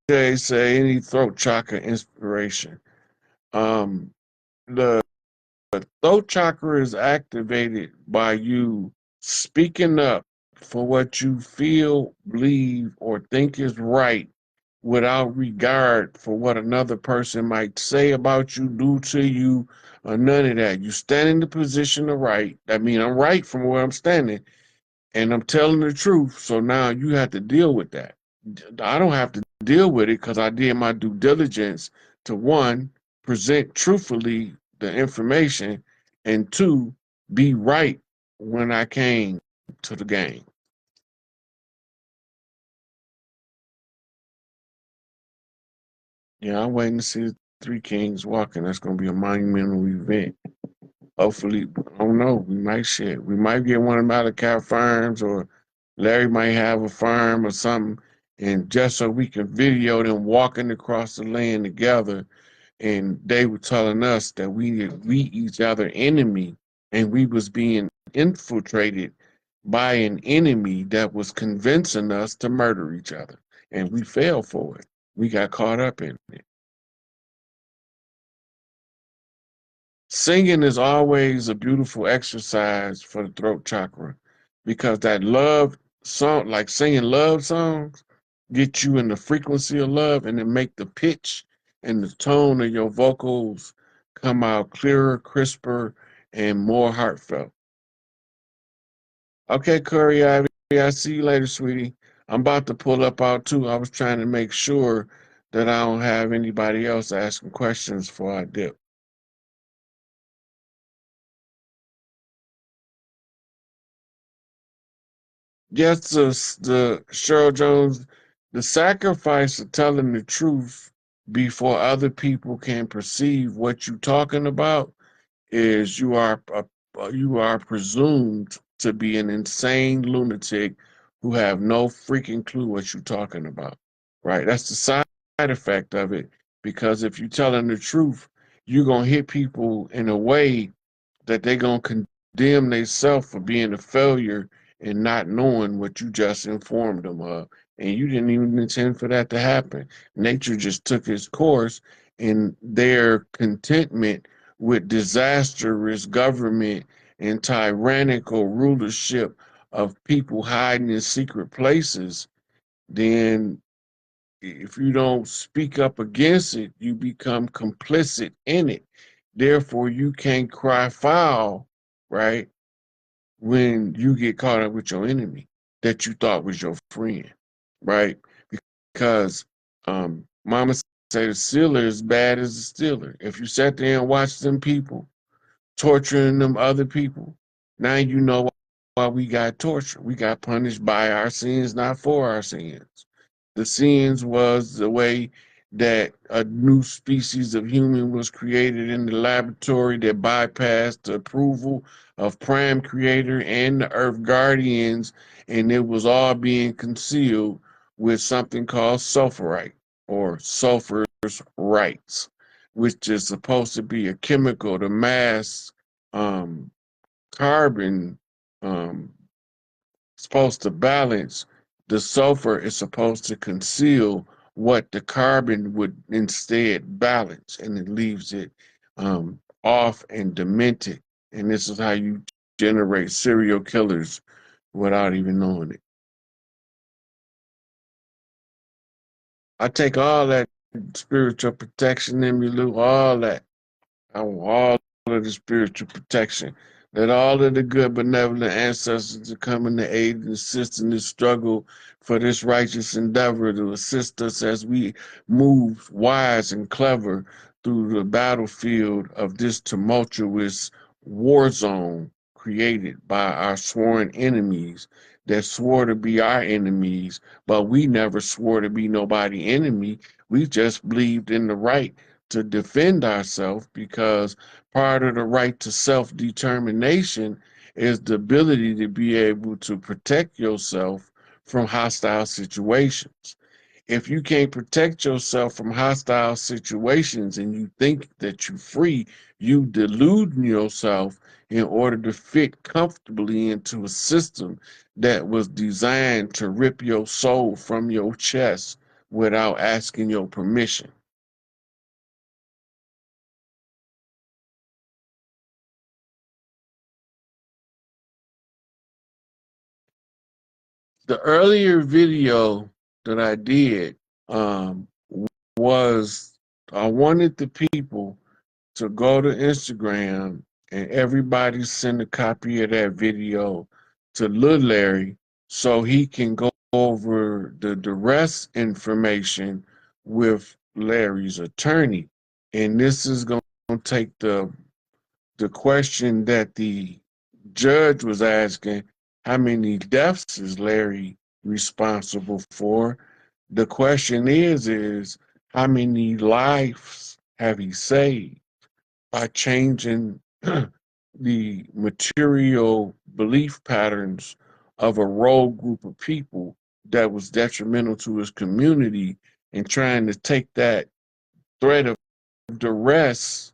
They say any throat chakra inspiration. Um, the throat chakra is activated by you speaking up for what you feel, believe, or think is right without regard for what another person might say about you, do to you, or none of that. You stand in the position of right. I mean, I'm right from where I'm standing, and I'm telling the truth. So now you have to deal with that. I don't have to deal with it because I did my due diligence to one, present truthfully the information, and two, be right when I came to the game. Yeah, I'm waiting to see the Three Kings walking. That's going to be a monumental event. Hopefully, I don't know. We might shit. We might get one of them out of Cal Farms, or Larry might have a farm or something, and just so we can video them walking across the land together. And they were telling us that we each other enemy, and we was being infiltrated by an enemy that was convincing us to murder each other, and we fell for it. We got caught up in it. Singing is always a beautiful exercise for the throat chakra because that love song, like singing love songs, get you in the frequency of love and then make the pitch and the tone of your vocals come out clearer, crisper, and more heartfelt. Okay, Curry Ivy, I see you later, sweetie. I'm about to pull up out too. I was trying to make sure that I don't have anybody else asking questions before I dip. Yes, the Cheryl Jones, the sacrifice of telling the truth before other people can perceive what you're talking about is you are presumed to be an insane lunatic who have no freaking clue what you're talking about. Right? That's the side effect of it. Because if you're telling the truth, you're gonna hit people in a way that they're gonna condemn themselves for being a failure and not knowing what you just informed them of. And you didn't even intend for that to happen. Nature just took its course, and their contentment with disastrous government and tyrannical rulership of people hiding in secret places, then if you don't speak up against it, you become complicit in it. Therefore, you can't cry foul, right? When you get caught up with your enemy that you thought was your friend, right? Because Mama say the sealer is bad as the stealer. If you sat there and watched them people torturing them other people, now you know why we got tortured. We got punished by our sins, not for our sins. The sins was the way that a new species of human was created in the laboratory that bypassed the approval of Prime Creator and the Earth Guardians, and it was all being concealed with something called sulfurite or sulfur's rights, which is supposed to be a chemical to mask um, carbon, um, supposed to balance. The sulfur is supposed to conceal what the carbon would instead balance, and it leaves it off and demented. And this is how you generate serial killers without even knowing it. I take all that spiritual protection in me, Lou, all that. I want all of the spiritual protection. Let all of the good, benevolent ancestors to come in to aid and assist in this struggle for this righteous endeavor to assist us as we move wise and clever through the battlefield of this tumultuous war zone created by our sworn enemies that swore to be our enemies, but we never swore to be nobody enemy. We just believed in the right to defend ourselves because part of the right to self-determination is the ability to be able to protect yourself from hostile situations. If you can't protect yourself from hostile situations and you think that you're free, you deluding yourself in order to fit comfortably into a system that was designed to rip your soul from your chest without asking your permission. The earlier video that I did was I wanted the people to go to Instagram and everybody send a copy of that video to Lil Larry so he can go over the duress information with Larry's attorney. And this is going to take the question that the judge was asking, how many deaths is Larry responsible for? The question is how many lives have he saved by changing the material belief patterns of a rogue group of people that was detrimental to his community, and trying to take that threat of duress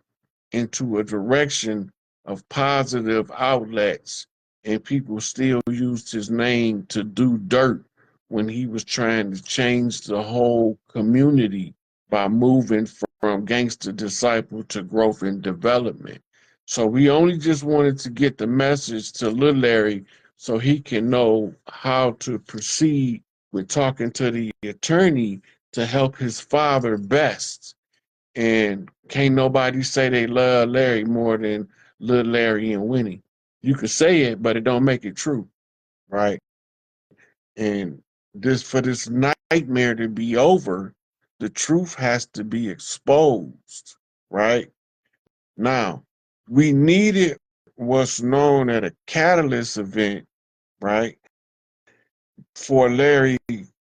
into a direction of positive outlets, and people still used his name to do dirt when he was trying to change the whole community by moving from gangster disciple to growth and development. So we only just wanted to get the message to Lil Larry so he can know how to proceed with talking to the attorney to help his father best. And can't nobody say they love Larry more than Lil Larry and Winnie. You could say it, but it don't make it true, right? And this, for this nightmare to be over, the truth has to be exposed, right? Now, we needed what's known as a catalyst event, right, for Larry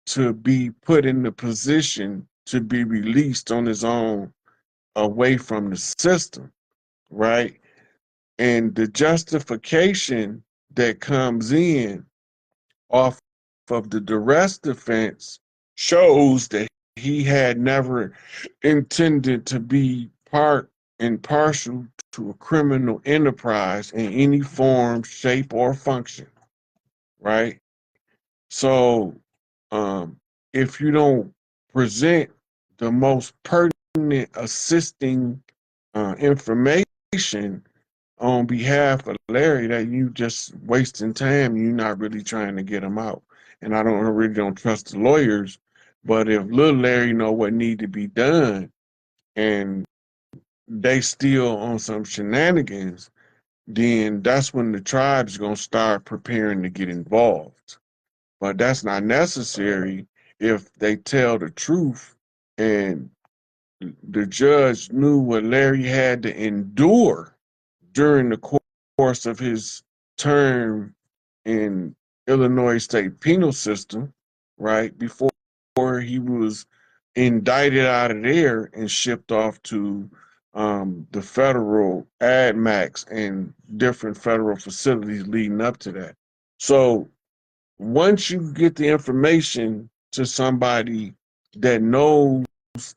to be put in the position to be released on his own away from the system, right? And the justification that comes in off of the duress defense shows that he had never intended to be part and partial to a criminal enterprise in any form, shape, or function, right? So if you don't present the most pertinent assisting information on behalf of Larry, that you just wasting time, you're not really trying to get him out. And I really don't trust the lawyers, but if little Larry know what need to be done and they still on some shenanigans, then that's when the tribe's gonna start preparing to get involved. But that's not necessary if they tell the truth, and the judge knew what Larry had to endure during the course of his term in Illinois state penal system, right, before he was indicted out of there and shipped off to the federal AdMax and different federal facilities leading up to that. So once you get the information to somebody that knows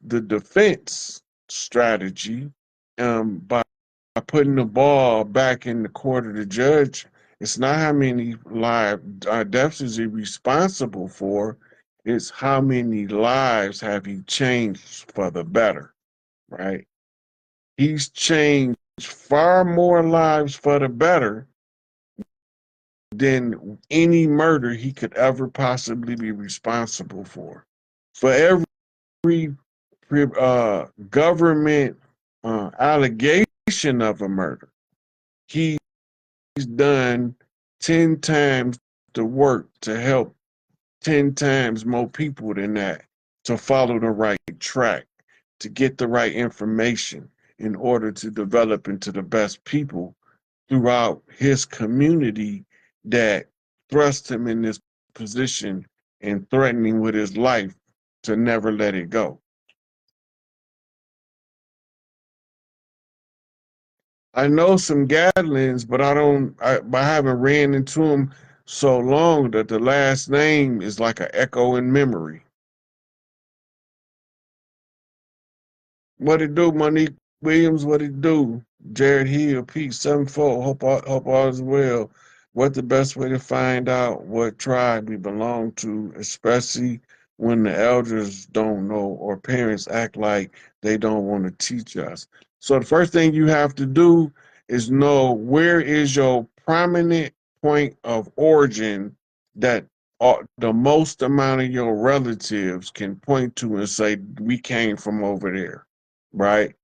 the defense strategy, by putting the ball back in the court of the judge, it's not how many live deaths is he responsible for, it's how many lives have he changed for the better, right? He's changed far more lives for the better than any murder he could ever possibly be responsible for. For every government allegation of a murder, he's done 10 times the work to help 10 times more people than that to follow the right track, to get the right information in order to develop into the best people throughout his community that thrust him in this position and threatening with his life to never let it go. I know some Gatlins, but I haven't ran into them so long that the last name is like an echo in memory. What it do, Monique Williams? What it do? Jared Hill, Pete 74. Hope all is well. What the best way to find out what tribe we belong to, especially when the elders don't know or parents act like they don't want to teach us. So the first thing you have to do is know where is your prominent point of origin that the most amount of your relatives can point to and say, we came from over there, right?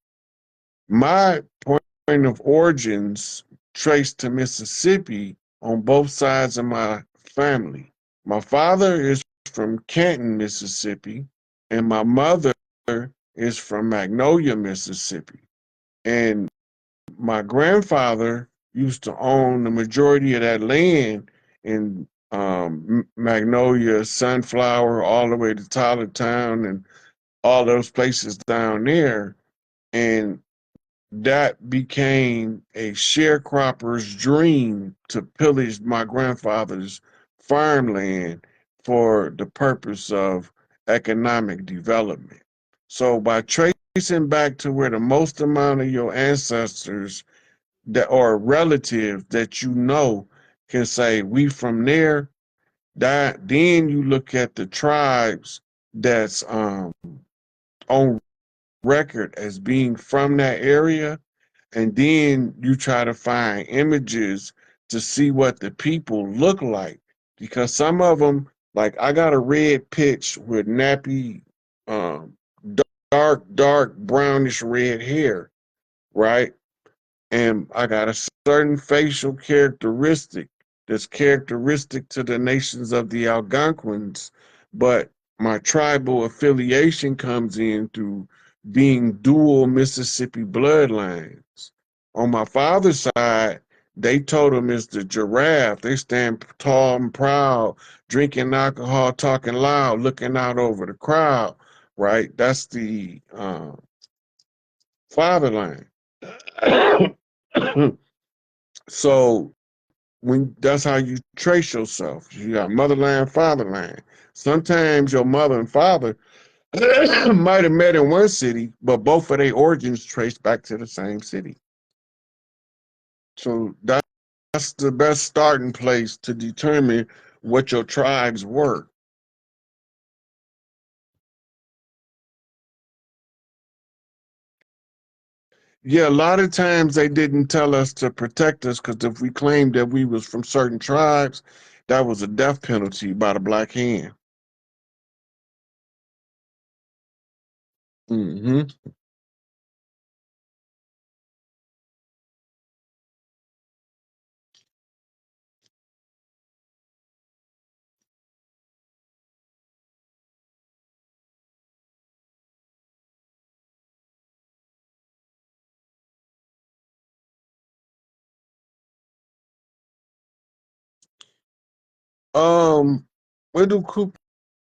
My point of origins traced to Mississippi on both sides of my family. My father is from Canton, Mississippi, and my mother is from Magnolia, Mississippi. And my grandfather used to own the majority of that land in Magnolia, Sunflower, all the way to Tylertown, and all those places down there. And that became a sharecropper's dream to pillage my grandfather's farmland for the purpose of economic development. So by tracing back to where the most amount of your ancestors that or relatives that you know can say we from there, that then you look at the tribes that's on record as being from that area, and then you try to find images to see what the people look like, because some of them, like I got a red pitch with nappy, um, dark brownish red hair, right? And I got a certain facial characteristic that's characteristic to the nations of the Algonquins, but my tribal affiliation comes in through being dual Mississippi bloodlines. On my father's side, they told him it's the giraffe. They stand tall and proud, drinking alcohol, talking loud, looking out over the crowd, right? That's the fatherland. So when that's how you trace yourself. You got motherland, fatherland. Sometimes your mother and father might have met in one city, but both of their origins trace back to the same city. So that's the best starting place to determine what your tribes were. Yeah, a lot of times they didn't tell us to protect us because if we claimed that we was from certain tribes, that was a death penalty by the Black Hand. Hmm. Um, where do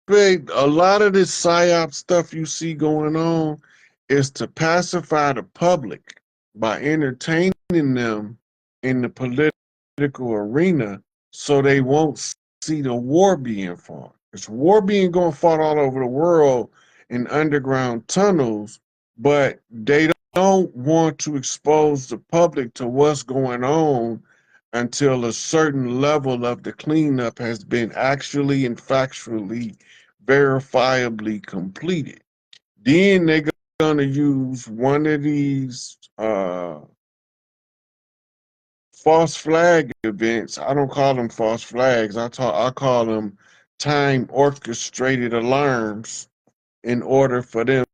a lot of this psyop stuff you see going on is to pacify the public by entertaining them in the political arena so they won't see the war being fought. It's war being going fought all over the world in underground tunnels, but they don't want to expose the public to what's going on until a certain level of the cleanup has been actually and factually verifiably completed. Then they're going to use one of these false flag events. I don't call them false flags. I call them time orchestrated alarms in order for them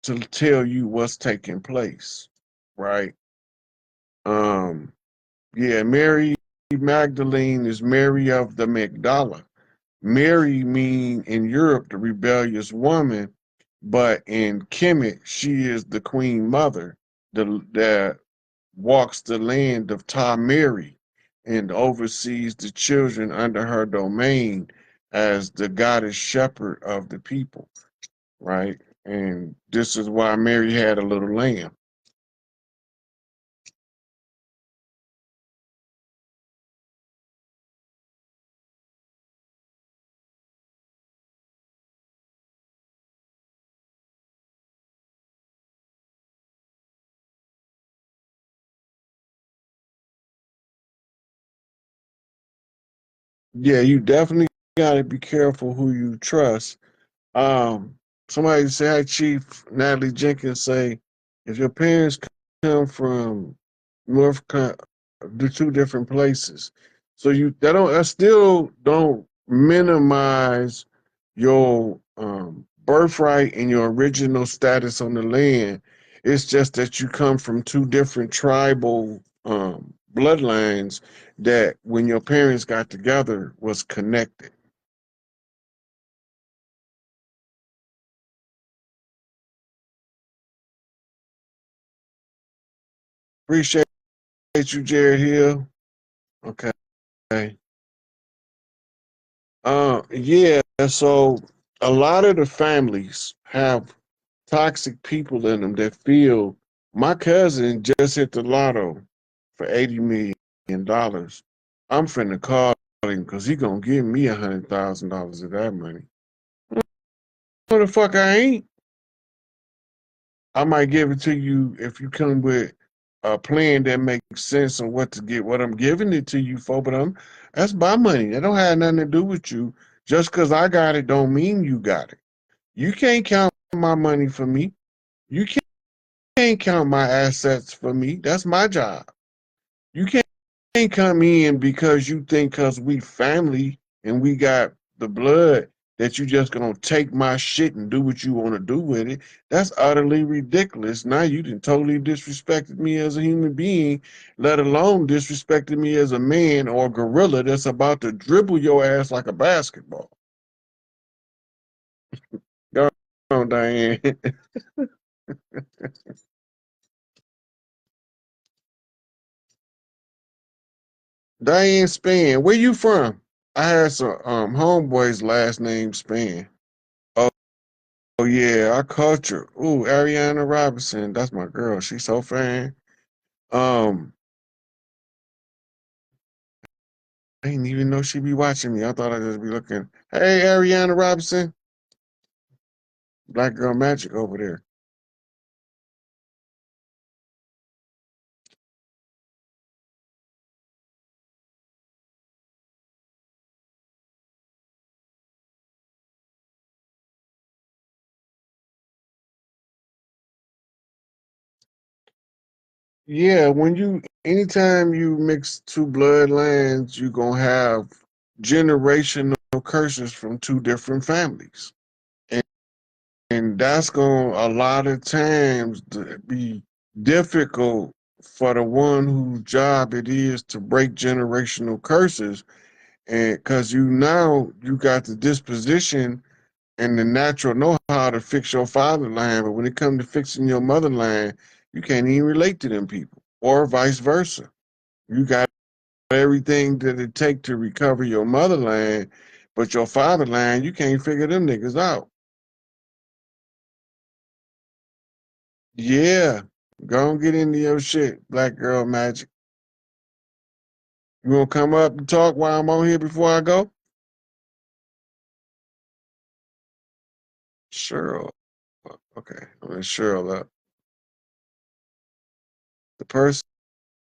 to tell you what's taking place, right? Um, yeah, Mary Magdalene is Mary of the Magdala. Mary mean in Europe the rebellious woman, but in Kemet she is the queen mother that walks the land of Ta Mary and oversees the children under her domain as the goddess shepherd of the people, right? And this is why Mary had a little lamb. Yeah, you definitely got to be careful who you trust Um, somebody say, "Hi, Chief Natalie Jenkins." Say, if your parents come from the two different places, so you that don't I still don't minimize your birthright and your original status on the land. It's just that you come from two different tribal bloodlines that when your parents got together was connected. Appreciate you, Jared Hill. Okay. Yeah, so a lot of the families have toxic people in them that feel my cousin just hit the lotto for $80 million. I'm finna call him because he gonna give me $100,000 of that money. What the fuck I ain't? I might give it to you if you come with a plan that makes sense on what to get, what I'm giving it to you for. But that's my money. That don't have nothing to do with you. Just because I got it, don't mean you got it. You can't count my money for me. You can't count my assets for me. That's my job. You can't come in because you think because we family and we got the blood that you just gonna take my shit and do what you want to do with it. That's utterly ridiculous. Now you done totally disrespected me as a human being, let alone disrespected me as a man or a gorilla that's about to dribble your ass like a basketball. Go on, Diane. Diane Span, where you from? I had some homeboys last name Span. Oh, oh yeah, our culture. Ooh, Ariana Robinson, that's my girl. She's so fine. Um, I didn't even know she'd be watching me. I thought I'd just be looking. Hey, Ariana Robinson, Black Girl Magic over there. Yeah, anytime you mix two bloodlines, you're gonna have generational curses from two different families. And that's going to a lot of times to be difficult for the one whose job it is to break generational curses. And because you got the disposition and the natural know-how to fix your fatherland, but when it comes to fixing your motherland, you can't even relate to them people, or vice versa. You got everything that it take to recover your motherland, but your fatherland, you can't figure them niggas out. Yeah, go and get into your shit, Black Girl Magic. You want to come up and talk while I'm on here before I go? Cheryl. Okay, I'm gonna Cheryl up. The person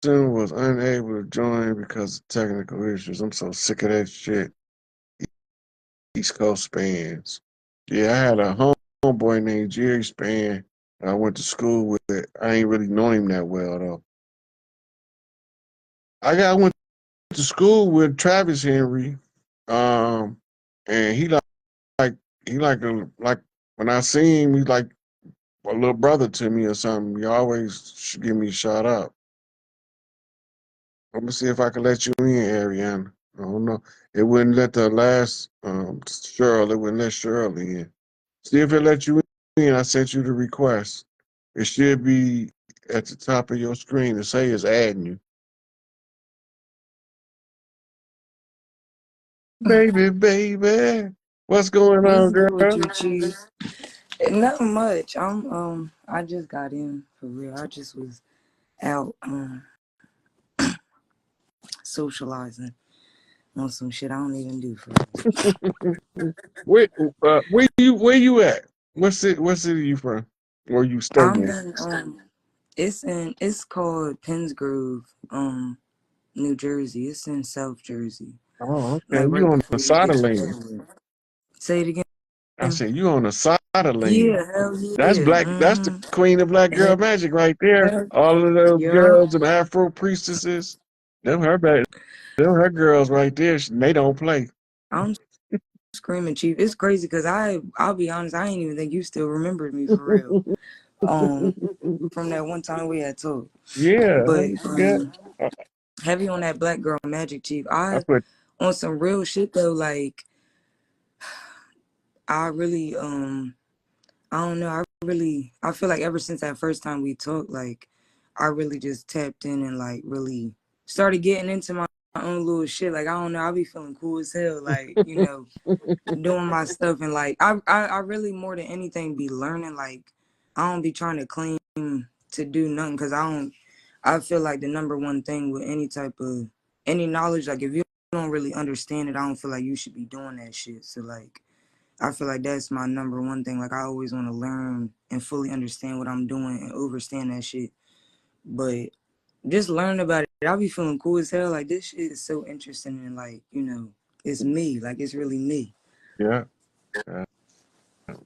was unable to join because of technical issues. I'm so sick of that shit. East Coast spans. Yeah, I had a homeboy named Jerry Span. I went to school with it. I ain't really know him that well though. I went to school with Travis Henry, um, and like he like when I see him, he's like a little brother to me or something. He always should give me a shout out. I'm gonna see if I can let you in, Ariana. I don't know. It wouldn't let the last Cheryl. It wouldn't let Cheryl in. See if it let you in. I sent you the request. It should be at the top of your screen to say it's adding you. Baby, what's going What's on, good with girl? you, Chief? Nothing much. I just got in for real. I just was out socializing on some shit I don't even do for real. Where you at? What city you from? Where you stay I'm in? in it's called Pennsgrove, New Jersey. It's in South Jersey. Oh, okay. Like You right on the before you side get of to land. Delaware. Say it again. I said, you on the side of lane. Yeah, hell That's yeah. black. That's the queen of black girl magic right there. Hell, All of those yeah. girls and Afro priestesses. Them her, them her girls right there. They don't play. I'm screaming, Chief. It's crazy because I'll be honest, I ain't even think you still remembered me for real. From that one time we had talked. Yeah, how But you forget? heavy on that black girl magic, Chief. I put On some real shit though, like I really I don't know, I feel like ever since that first time we talked, like I really just tapped in and like really started getting into my own little shit. Like I don't know, I be feeling cool as hell, like, you know, doing my stuff and like I really more than anything be learning. Like I don't be trying to claim to do nothing because I feel like the number one thing with any type of any knowledge, like if you don't really understand it, I don't feel like you should be doing that shit. So like I feel like that's my number one thing. Like I always want to learn and fully understand what I'm doing and understand that shit. But just learn about it. I'll be feeling cool as hell. Like this shit is so interesting and like, you know, it's me. Like it's really me. yeah.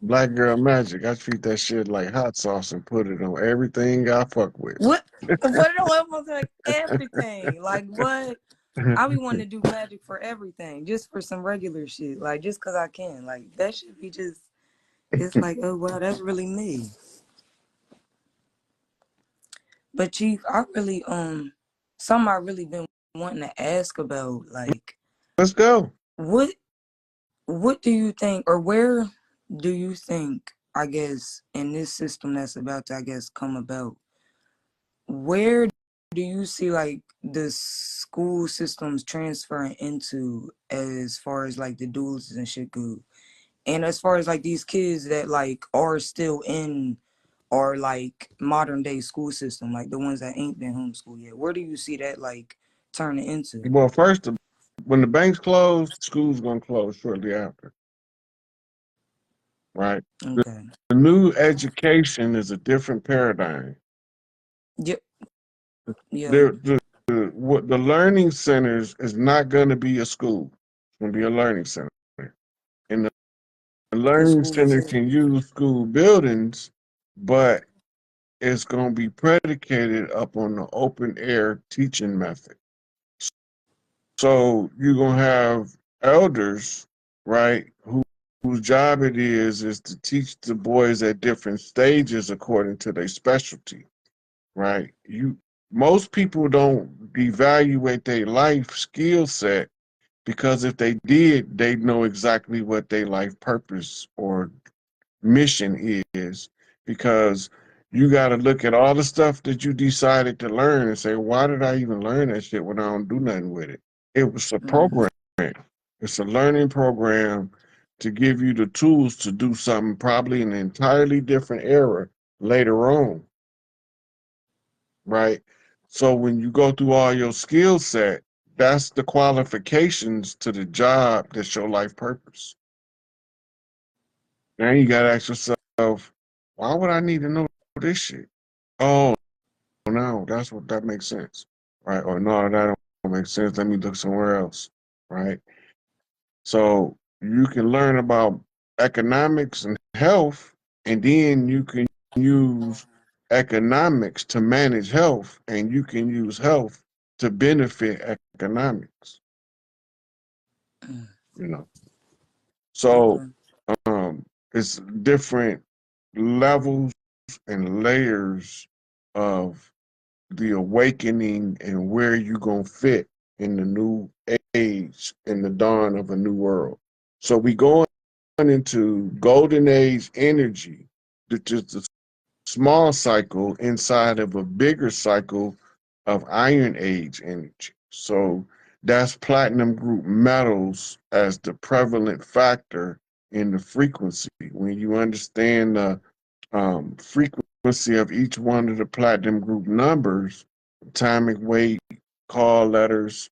Black girl magic. I treat that shit like hot sauce and put it on everything I fuck with. What? What do I want like everything? Like what? I be wanting to do magic for everything, just for some regular shit, like just cause I can. Like that should be just. It's like, oh wow, that's really me. But Chief, I really something I really been wanting to ask about, like Let's go. what what do you think, or where do you think, I guess, in this system that's about to, I guess, come about, where do you see like the school systems transferring into as far as like the duels and shit go? And as far as like these kids that like are still in or like modern day school system, like the ones that ain't been homeschooled yet, where do you see that like turning into? Well, first, when the banks close, school's gonna close shortly after, right? Okay. The new education is a different paradigm. Yep. Yeah. What the learning centers is not going to be a school. It's going to be a learning center, and the The learning school is center can use school buildings, but it's going to be predicated upon the open air teaching method. So you're going to have elders, right, whose job it is to teach the boys at different stages according to their specialty, right? Most people don't evaluate their life skill set because if they did, they'd know exactly what their life purpose or mission is. Because you got to look at all the stuff that you decided to learn and say, why did I even learn that shit when I don't do nothing with it? It was a mm-hmm. program. It's a learning program to give you the tools to do something probably in an entirely different era later on, right? So when you go through all your skill set, that's the qualifications to the job that's your life purpose. Now you gotta ask yourself, why would I need to know this shit? Oh no, that makes sense. Right? Or no, that don't make sense. Let me look somewhere else. Right? So you can learn about economics and health, and then you can use economics to manage health, and you can use health to benefit economics. You know, so Okay. it's different levels and layers of the awakening and where you gonna fit in the new age, in the dawn of a new world. So we going into golden age energy, which is a small cycle inside of a bigger cycle of iron age energy. So that's platinum group metals as the prevalent factor in the frequency. When you understand the frequency of each one of the platinum group numbers, atomic weight, call letters,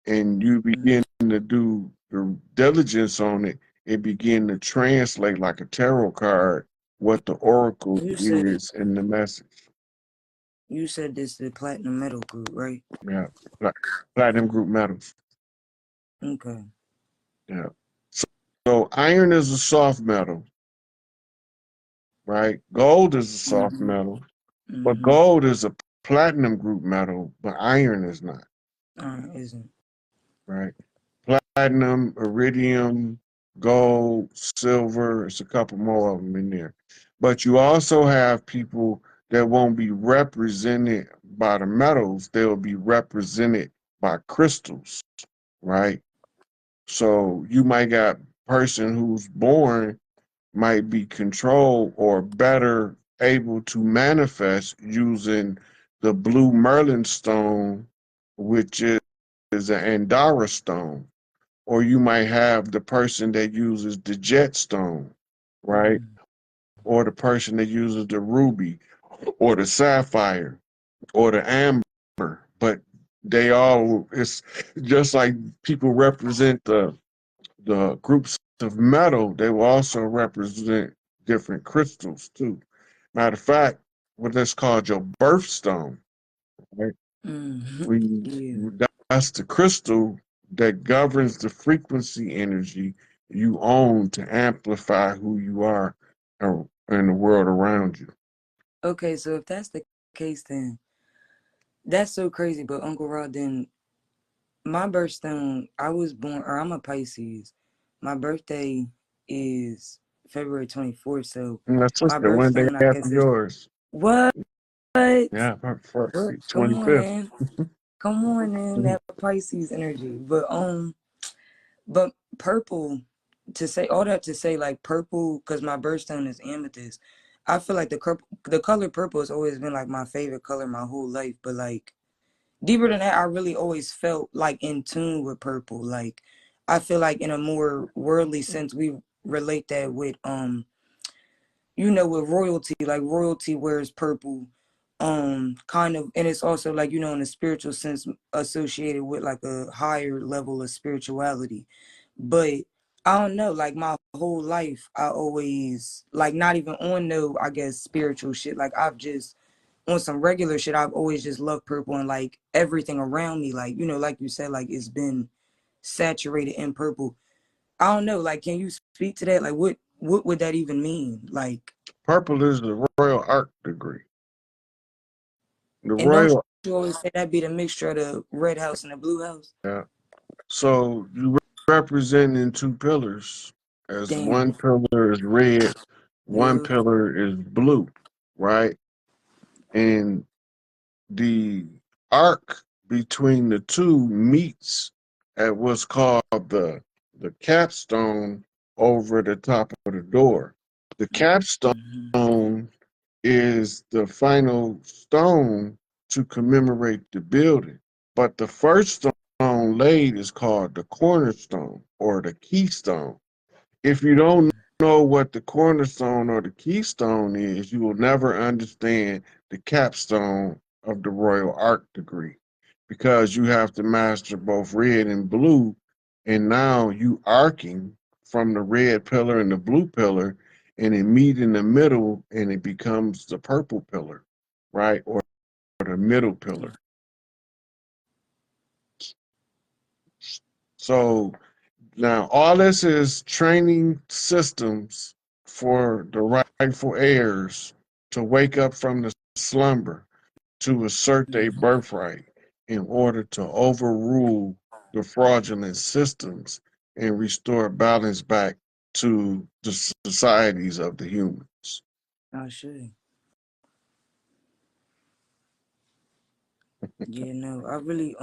and you begin to do the diligence on it, it begin to translate like a tarot card what the oracle You said is in the message. you said this is the platinum metal group, right? Yeah, platinum group metals. Okay. Yeah. So So iron is a soft metal, right? Gold is a soft Mm-hmm. metal, but Mm-hmm. gold is a platinum group metal, but iron is not, Isn't. right? Platinum, iridium, gold, silver, it's a couple more of them in there. But you also have people that won't be represented by the metals, they'll be represented by crystals, right? So you might got person who's born might be controlled or better able to manifest using the blue Merlin stone, which is an Andara stone. Or you might have the person that uses the jet stone, right? Mm-hmm. Or the person that uses the ruby or the sapphire or the amber. But they all, it's just like people represent the groups of metal, they will also represent different crystals too. Matter of fact, what that's called your birthstone, right? Mm-hmm. We Yeah. that's the crystal that governs the frequency energy you own to amplify who you are in the world around you. Okay, so if that's the case, then that's so crazy. But Uncle Rod, then my birthstone, I was born, or I'm a Pisces. My birthday is February 24th. So And my my sister, one day birthstone, I after guess, is yours. what? Yeah, for What? Come on 25th. in. Come on in, that Pisces energy. But purple, to say all that to say, like purple, because my birthstone is amethyst. I feel like the color purple has always been like my favorite color my whole life. But like deeper than that, I really always felt like in tune with purple. Like I feel like in a more worldly sense, we relate that with with royalty. Like royalty wears purple. Kind of, and it's also like, in a spiritual sense associated with like a higher level of spirituality. But I don't know, like my whole life, I always like not even on no, I guess, spiritual shit. Like I've just on some regular shit, I've always just loved purple and like everything around me, like, like you said, like it's been saturated in purple. I don't know, like can you speak to that? Like what would that even mean? Like, Purple is the royal art degree. The and don't royal, you always say that be the mixture of the red house and the blue house? yeah. So you representing two pillars, as Damn. one pillar is red, one Yeah. pillar is blue, right? And the arc between the two meets at what's called the capstone over the top of the door. The Mm-hmm. capstone is the final stone to commemorate the building. But the first stone laid is called the cornerstone or the keystone. If you don't know what the cornerstone or the keystone is, you will never understand the capstone of the royal arc degree because you have to master both red and blue. And now you arcing from the red pillar and the blue pillar, and it meet in the middle and it becomes the purple pillar, right? Or the middle pillar. So now, all this is training systems for the rightful heirs to wake up from the slumber to assert their Mm-hmm. birthright in order to overrule the fraudulent systems and restore balance back to the societies of the humans. I should. Yeah, no, I really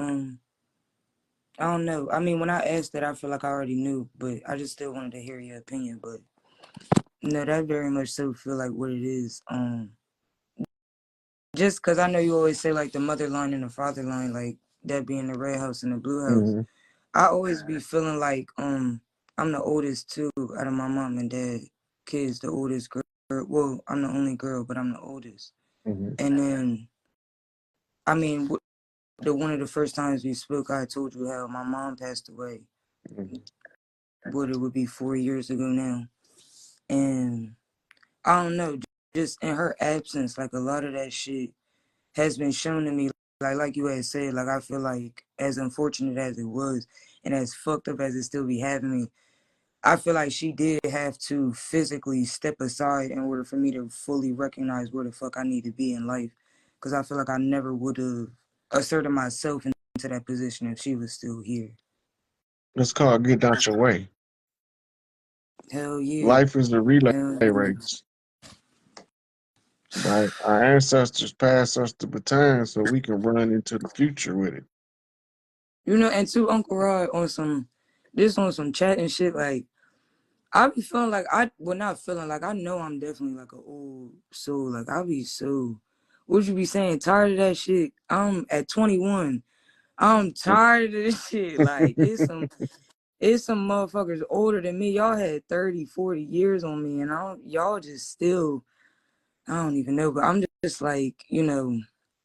I don't know. I mean, when I asked that, I feel like I already knew, but I just still wanted to hear your opinion. But no, that very much so feel like what it is. Just because I know you always say like the mother line and the father line, like that being the red house and the blue house. Mm-hmm, I always be feeling like I'm the oldest too out of my mom and dad kids, the oldest girl. Well, I'm the only girl, but I'm the oldest. mm-hmm, And then, I mean, the one of the first times we spoke, I told you how my mom passed away. mm-hmm, What it would be 4 years ago now. And I don't know, just in her absence, like a lot of that shit has been shown to me. Like you had said, like I feel like as unfortunate as it was, and as fucked up as it still be having me, I feel like she did have to physically step aside in order for me to fully recognize where the fuck I need to be in life. Because I feel like I never would have asserted myself into that position if she was still here. It's called getting out your way. Hell yeah. Life is a relay Hell yeah. race, right? Our ancestors passed us the baton so we can run into the future with it. You know, and to Uncle Rod on some chat and shit, like, I be feeling like not feeling like I know I'm definitely like an old soul. Like I be so, what you be saying? Tired of that shit. I'm at 21. I'm tired of this shit. Like it's some motherfuckers older than me. Y'all had 30, 40 years on me, and y'all just still, I don't even know. But I'm just like,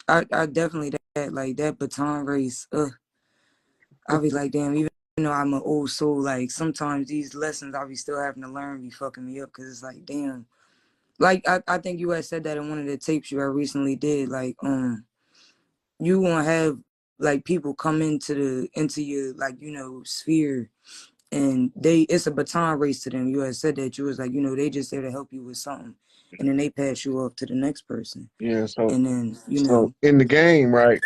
I definitely that like that baton race. I be like, damn, even though I'm an old soul, like sometimes these lessons I be still having to learn be fucking me up because it's like, damn. Like I think you had said that in one of the tapes you had recently did. Like, you gonna have like people come into your like, sphere, and it's a baton race to them. You had said that you was like, they just there to help you with something. And then they pass you off to the next person. Yeah, And then, so in the game, right,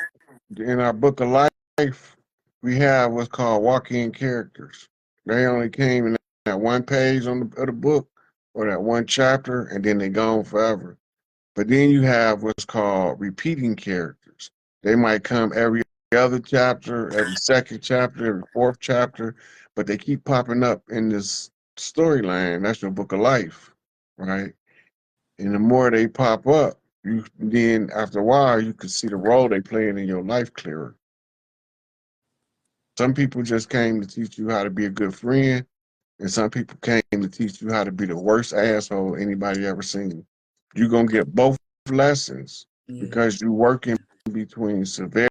in our book of life, we have what's called walk-in characters. They only came in that one page of the book or that one chapter, and then they gone forever. But then you have what's called repeating characters. They might come every other chapter, every second chapter, every fourth chapter, but they keep popping up in this storyline. That's your book of life, right? And the more they pop up, you then after a while you can see the role they playing in your life clearer. Some people just came to teach you how to be a good friend, and some people came to teach you how to be the worst asshole anybody ever seen. You're gonna get both lessons yeah. because you work in between severity